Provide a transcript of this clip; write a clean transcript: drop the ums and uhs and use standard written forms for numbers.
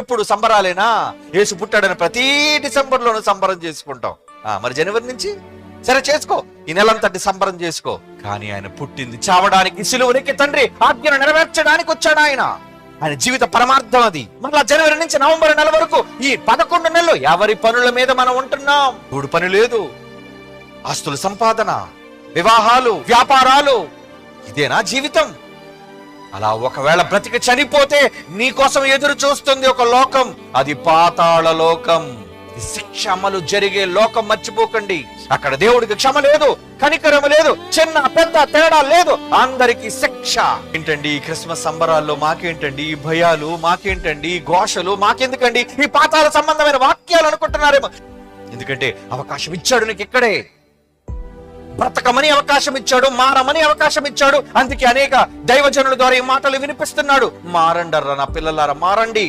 ఎప్పుడు సంబరాలేనా? యేసు పుట్టాడని ప్రతి డిసెంబర్లోనూ సంబరం చేసుకుంటాం. మరి జనవరి నుంచి సరే చేసుకో, ఈ నెలంతటి సంబరం చేసుకో. కానీ ఆయన పుట్టింది చావడానికి, సిలువనికి తండ్రి ఆజ్ఞను నెరవేర్చడానికి వచ్చాడు ఆయన జీవిత పరమార్థం అది. మళ్ళా జనవరి నుంచి నవంబర్ నెల వరకు ఈ 11 నెలలు ఎవరి పనుల మీద మనం ఉంటున్నాం? ఇప్పుడు పని లేదు, ఆస్తుల సంపాదన, వివాహాలు, వ్యాపారాలు, ఇదేనా జీవితం? అలా ఒకవేళ బ్రతికి చనిపోతే నీ కోసం ఎదురు చూస్తుంది ఒక లోకం, అది పాతాళ లోకం. శిక్ష అమలు జరిగే లోకం మర్చిపోకండి. అక్కడ దేవుడికి క్షమ లేదు, కనికరం లేదు, చిన్న పెద్ద తేడా లేదు, అందరికీ శిక్ష. ఏంటండి ఈ క్రిస్మస్ సంబరాల్లో మాకేంటండి ఈ భయాలు, మాకేంటండి ఈ ఘోషలు, మాకెందుకండి ఈ పాతాల సంబంధమైన వాక్యాలు అనుకుంటున్నారేమో. ఎందుకంటే అవకాశం ఇచ్చాడు నీకు ఇక్కడే, బ్రతకమని అవకాశం ఇచ్చాడు, మారమని అవకాశం ఇచ్చాడు. అందుకే అనేక దైవజనుల ద్వారా ఈ మాటలు వినిపిస్తున్నాడు. మారండర్రా నా పిల్లలారా, మారండి.